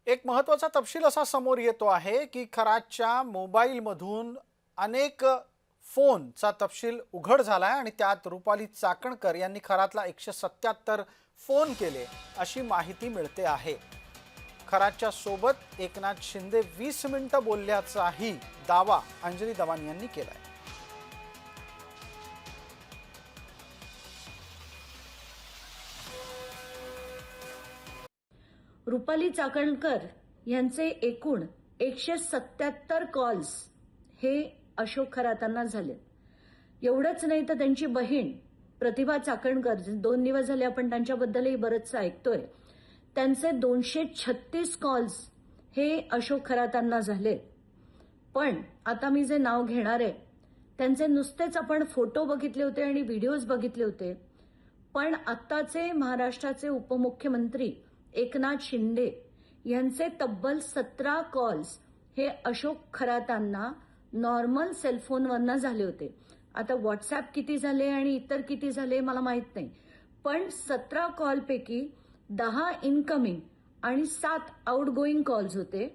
एक महत्त्वाचा तपशील असा समोर येतो आहे की खरातच्या मोबाईलमधून अनेक फोनचा तपशील उघड झालाय आणि त्यात रुपाली चाकणकर यांनी खरातला 177 फोन केले अशी माहिती मिळते आहे। खरातच्या सोबत एकनाथ शिंदे 20 मिनिटं बोलल्याचाही दावा अंजली दवान यांनी केलाय। रुपाली चाकणकर यांचे एकूण 177 कॉल्स हे अशोक खरातांना झाले। एवढंच नाही तर त्यांची बहीण प्रतिभा चाकणकर 2 दिवस झाले आपण त्यांच्याबद्दलही बरंच ऐकतोय, त्यांचे 236 कॉल्स हे अशोक खरातांना झाले। पण आता मी जे नाव घेणार आहे त्यांचे नुसतेच आपण फोटो बघितले होते आणि व्हिडिओज बघितले होते, पण आत्ताचे महाराष्ट्राचे उपमुख्यमंत्री एकनाथ शिंदे यांचे तब्बल 17 कॉल्स हे अशोक खरातांना नॉर्मल सेलफोनवरनं झाले होते। आता व्हॉट्सॲप किती झाले आणि इतर किती झाले मला माहित नाही, पण 17 कॉलपैकी 10 इनकमिंग आणि 7 आउटगोईंग कॉल्स होते,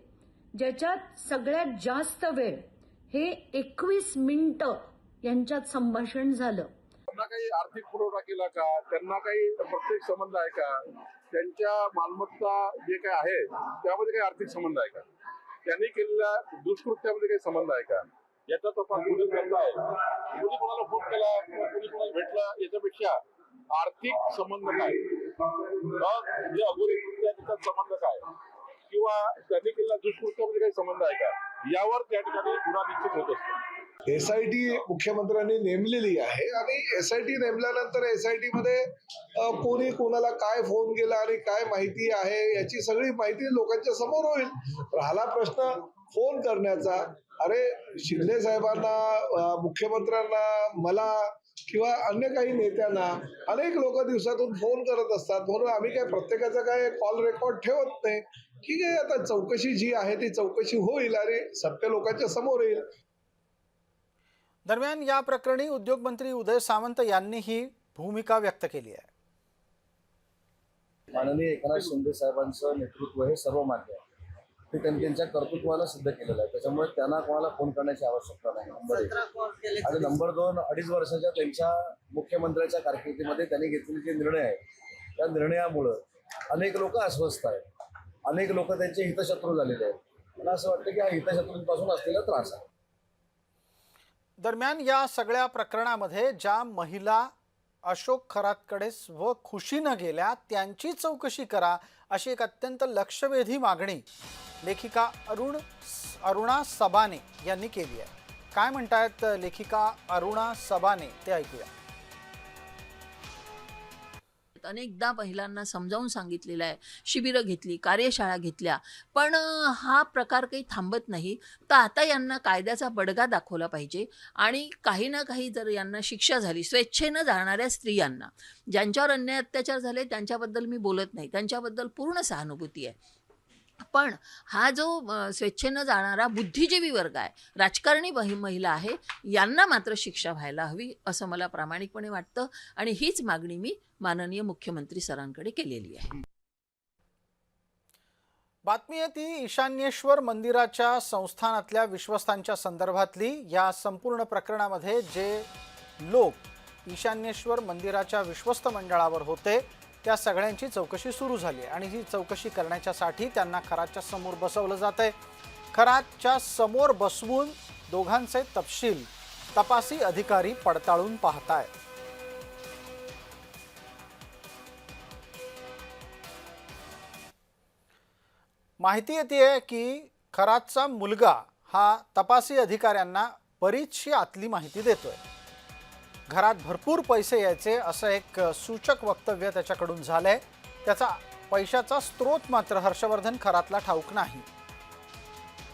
ज्याच्यात सगळ्यात जास्त वेळ हे 21 मिनिटं यांच्यात संभाषण झालं। त्यांना काही आर्थिक पुरवठा केला का, त्यांना काही प्रत्येक संबंध आहे का, त्यांच्या मालमत्ता जे काही आहे त्यामध्ये काही आर्थिक संबंध आहे का, त्यांनी केलेल्या दुष्कृत्यामध्ये काही संबंध आहे का, याचा तपास पोलीस करत आहे। कोणी कोणाला फोन केला, कोणी कोणाला भेटला, याच्यापेक्षा आर्थिक संबंध काय, जे अघोरी कृत्य त्याचा संबंध काय, किंवा त्यांनी केलेल्या दुष्कृत्यामध्ये काही संबंध आहे का, यावर त्या ठिकाणी गुन्हा निश्चित होत असतो। SIT मुख्यमंत्र्यांनी नेमलेली आहे आणि SIT नेमल्यानंतर SIT मध्ये कोणी कोणाला काय फोन केला आणि काय माहिती आहे याची सगळी माहिती लोकांच्या समोर होईल। राहिला प्रश्न फोन करण्याचा, अरे शिंदे साहेबांना, मुख्यमंत्र्यांना, मला किंवा अन्य काही नेत्यांना अनेक लोक दिवसातून फोन करत असतात, म्हणून आम्ही काय प्रत्येकाचा काय कॉल रेकॉर्ड ठेवत नाही। ठीक आहे, आता चौकशी जी आहे ती चौकशी होईल आणि सत्य लोकांच्या समोर येईल। दरम्यान या प्रकरणी उद्योगमंत्री उदय सामंत यांनीही भूमिका व्यक्त केली आहे। माननीय एकनाथ शिंदे साहेबांचं नेतृत्व हे सर्वमान्य आहे, ते त्यांच्या कर्तृत्वाला सिद्ध केलेलं आहे, त्याच्यामुळे त्यांना कोणाला फोन करण्याची आवश्यकता नाही। नंबर 1 आणि नंबर 2, 2.5 वर्षाच्या त्यांच्या मुख्यमंत्र्याच्या कारकिर्दीमध्ये त्यांनी घेतलेले जे निर्णय आहेत त्या निर्णयामुळं अनेक लोक अस्वस्थ आहेत, अनेक लोक त्यांचे हितशत्रू झालेले आहेत। मला असं वाटतं की हा हितशत्रूंपासून असलेला त्रास आहे। दरम्यान या सगळ्या प्रकरणामध्ये ज्या महिला अशोक खरातकडे स्वखुशीनं गेल्या त्यांची चौकशी करा अशी एक अत्यंत लक्षवेधी मागणी लेखिका अरुणा सबाने यांनी केली आहे। काय म्हणतायत लेखिका अरुणा सबाने ते ऐकूया। अनेकदा महिलांना समजावून सांगितलेलं आहे, शिबिरं घेतली, कार्यशाळा घेतल्या, पण हा प्रकार काही थांबत नाही। तर आता यांना कायद्याचा बडगा दाखवला पाहिजे आणि काही ना काही जर यांना शिक्षा झाली, स्वेच्छेनं जाणाऱ्या स्त्रियांना, ज्यांच्यावर अन्याय अत्याचार झाले त्यांच्याबद्दल मी बोलत नाही, त्यांच्याबद्दल पूर्ण सहानुभूती आहे, पण हा जो स्वेच्छेनं जाणारा बुद्धिजीवी वर्ग आहे, राजकारणी महिला आहे, यांना मात्र शिक्षा व्हायला हवी असं मला प्रामाणिकपणे वाटतं आणि हीच मागणी मी माननीय मुख्यमंत्री सरांकडे केलेली आहे। बातमी आहे ती ईशान्येश्वर मंदिराच्या संस्थानातल्या विश्वस्तांच्या संदर्भातली। या संपूर्ण प्रकरणामध्ये जे लोक ईशान्येश्वर मंदिराच्या विश्वस्त मंडळावर होते त्या सगळ्यांची चौकशी सुरू झाली आणि ही चौकशी करण्यासाठी त्यांना खरातच्या समोर बसवलं जातंय। खरातच्या समोर बसवून दोघांचे तपशील तपासी अधिकारी पडताळून पाहतायत। माहिती येते की खरातचा मुलगा हा तपासी अधिकाऱ्यांना बरीचशी आतली माहिती देतोय। घरात भरपूर पैसे यायचे असं एक सूचक वक्तव्य त्याच्याकडून झालंय। त्याचा पैशाचा स्रोत मात्र हर्षवर्धन खरातला ठाऊक नाही।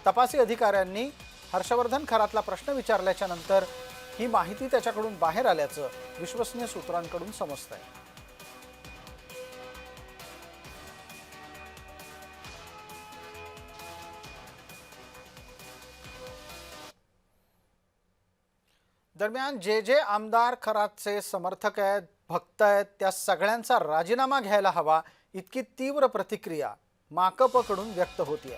तपासी अधिकाऱ्यांनी हर्षवर्धन खरातला प्रश्न विचारल्याच्या नंतर ही माहिती त्याच्याकडून बाहेर आल्याचं विश्वसनीय सूत्रांकडून समजतंय। दरम्यान जे आमदार खरातचे समर्थक आहेत, भक्त आहेत, त्या सगळ्यांचा राजीनामा घ्यायला हवा इतकी तीव्र प्रतिक्रिया माकपकडून व्यक्त होतीये.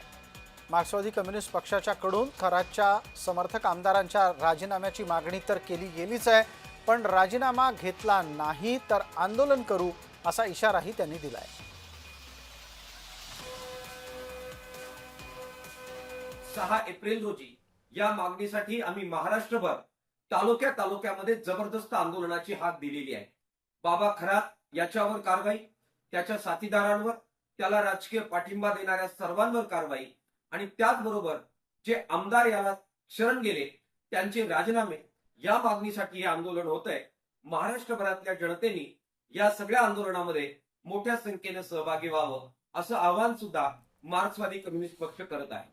मार्क्सवादी कम्युनिस्ट पक्षाच्या कडून खरातच्या समर्थक आमदारांच्या राजीनाम्याची मागणी तर केली गेलीच आहे, पण राजीनामा घेतला नाही तर आंदोलन करू असा इशाराही त्यांनी दिलाय. 6 एप्रिल रोजी या मागणीसाठी आम्ही महाराष्ट्रभर तालुक्यामध्ये जबरदस्त आंदोलनाची हाक दिलेली आहे. बाबा खरात याच्यावर कारवाई, त्याच्या साथीदारांवर, त्याला राजकीय पाठिंबा देणाऱ्या सर्वांवर कारवाई आणि त्याचबरोबर जे आमदार याला शरण गेले त्यांचे राजीनामे, या मागणीसाठी हे आंदोलन होत आहे. महाराष्ट्रभरातल्या जनतेने या सगळ्या आंदोलनामध्ये मोठ्या संख्येने सहभागी व्हावं असं आवाहन सुद्धा मार्क्सवादी कम्युनिस्ट पक्ष करत आहे.